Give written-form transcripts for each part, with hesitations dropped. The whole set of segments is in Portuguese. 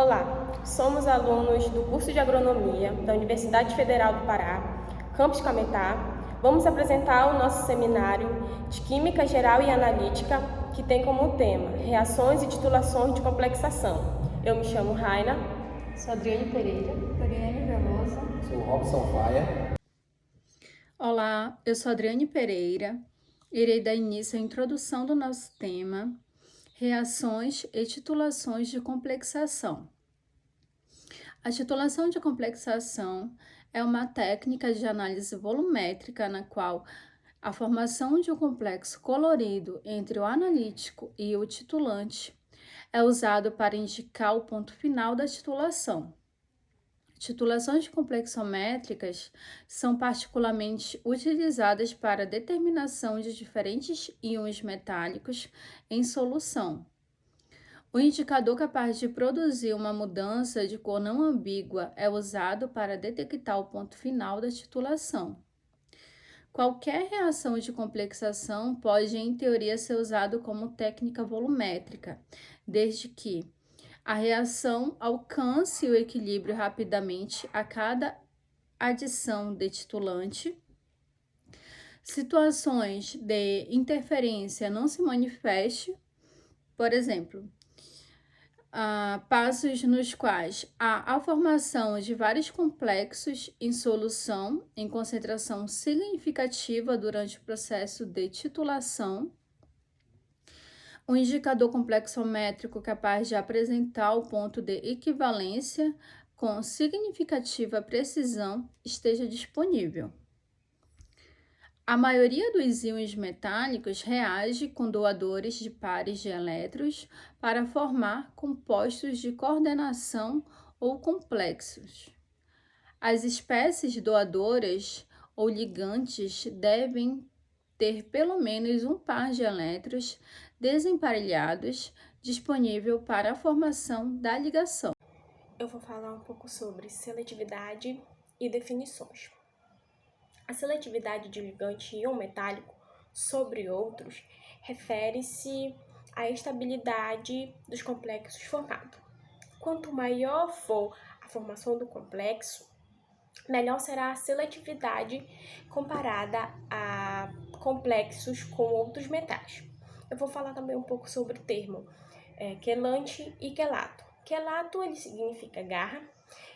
Olá, somos alunos do curso de Agronomia da Universidade Federal do Pará, Campus Cametá. Vamos apresentar o nosso seminário de Química Geral e Analítica, que tem como tema Reações e Titulações de Complexação. Eu me chamo Raina. Sou Adriane Pereira. Adriane Veloso. Sou Robson Faia. Olá, eu sou Adriane Pereira. Irei dar início à introdução do nosso tema, Reações e Titulações de Complexação. A titulação de complexação é uma técnica de análise volumétrica na qual a formação de um complexo colorido entre o analítico e o titulante é usado para indicar o ponto final da titulação. Titulações complexométricas são particularmente utilizadas para a determinação de diferentes íons metálicos em solução. O indicador capaz de produzir uma mudança de cor não ambígua é usado para detectar o ponto final da titulação. Qualquer reação de complexação pode, em teoria, ser usado como técnica volumétrica, desde que a reação alcance o equilíbrio rapidamente a cada adição de titulante. Situações de interferência não se manifestem, por exemplo, passos nos quais há a formação de vários complexos em solução em concentração significativa durante o processo de titulação. Um indicador complexométrico capaz de apresentar o ponto de equivalência com significativa precisão esteja disponível. A maioria dos íons metálicos reage com doadores de pares de elétrons para formar compostos de coordenação ou complexos. As espécies doadoras ou ligantes devem ter pelo menos um par de elétrons desemparelhados disponível para a formação da ligação. Eu vou falar um pouco sobre seletividade e definições. A seletividade de ligante íon metálico sobre outros refere-se à estabilidade dos complexos formados. Quanto maior for a formação do complexo, melhor será a seletividade comparada a complexos com outros metais. Eu vou falar também um pouco sobre o termo quelante e quelato. Quelato ele significa garra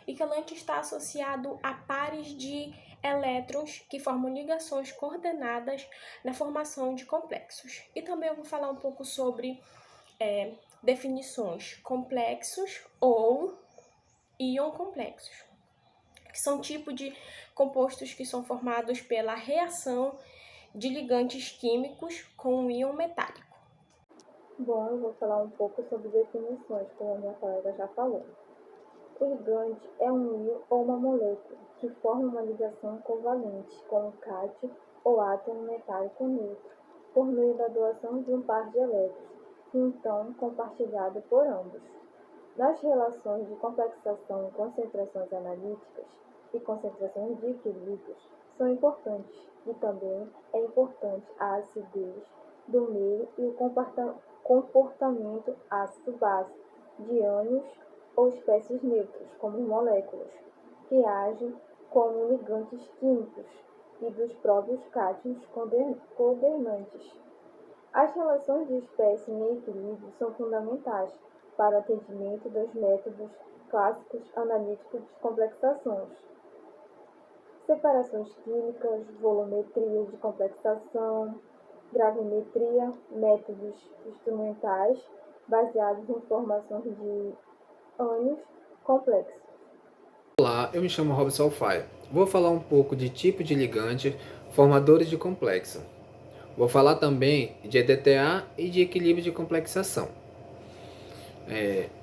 e quelante está associado a pares de elétrons que formam ligações coordenadas na formação de complexos. E também eu vou falar um pouco sobre definições complexos ou íon complexos, que são tipos de compostos que são formados pela reação de ligantes químicos com um íon metálico. Bom, eu vou falar um pouco sobre definições, como a minha colega já falou. O ligante é um íon ou uma molécula que forma uma ligação covalente com um cátion ou átomo metálico neutro, por meio da doação de um par de elétrons, e então compartilhado por ambos. Nas relações de complexação em concentrações analíticas e concentrações de equilíbrios são importantes, e também é importante a acidez do meio e o comportamento ácido-base de íons ou espécies neutras, como moléculas, que agem como ligantes químicos e dos próprios cátions coordenantes. As relações de espécie em equilíbrio são fundamentais para o atendimento dos métodos clássicos analíticos de complexações. Separações químicas, volumetria de complexação, gravimetria, métodos instrumentais baseados em formações de íons complexos. Olá, eu me chamo Robson Faia. Vou falar um pouco de tipo de ligante formadores de complexo. Vou falar também de EDTA e de equilíbrio de complexação.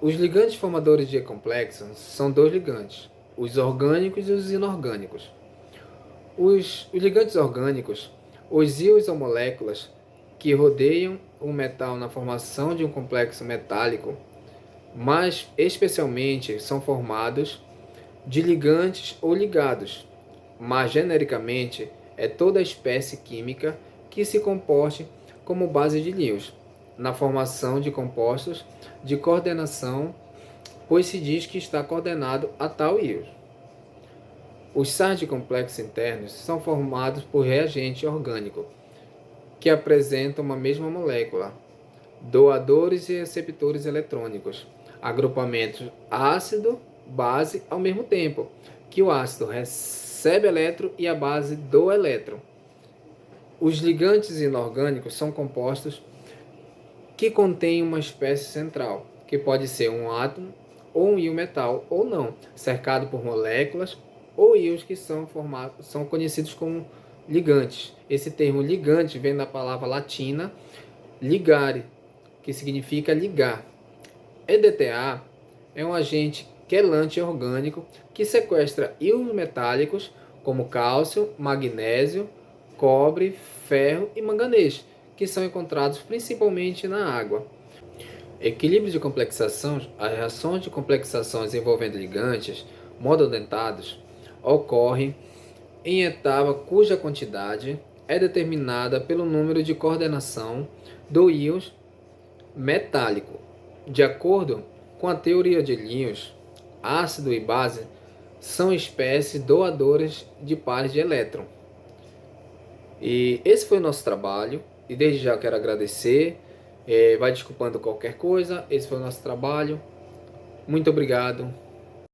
Os ligantes formadores de complexo são dois ligantes, os orgânicos e os inorgânicos. Os ligantes orgânicos, os íons ou moléculas que rodeiam o metal na formação de um complexo metálico, mas especialmente são formados de ligantes ou ligados, mas genericamente é toda espécie química que se comporte como base de íons, na formação de compostos de coordenação pois se diz que está coordenado a tal íon. Os sais de complexos internos são formados por reagente orgânico, que apresentam uma mesma molécula, doadores e receptores eletrônicos, agrupamentos ácido-base ao mesmo tempo, que o ácido recebe elétron e a base doa elétron. Os ligantes inorgânicos são compostos que contêm uma espécie central, que pode ser um átomo ou um íon metal ou não, cercado por moléculas ou íons que são conhecidos como ligantes. Esse termo ligante vem da palavra latina ligare, que significa ligar. EDTA é um agente quelante orgânico que sequestra íons metálicos como cálcio, magnésio, cobre, ferro e manganês, que são encontrados principalmente na água. Equilíbrio de complexação. As reações de complexações envolvendo ligantes monodentados ocorrem em etapa cuja quantidade é determinada pelo número de coordenação do íon metálico. De acordo com a teoria de íons, ácido e base são espécies doadoras de pares de elétron. E esse foi o nosso trabalho. E desde já quero agradecer. Vai desculpando qualquer coisa. Esse foi o nosso trabalho. Muito obrigado.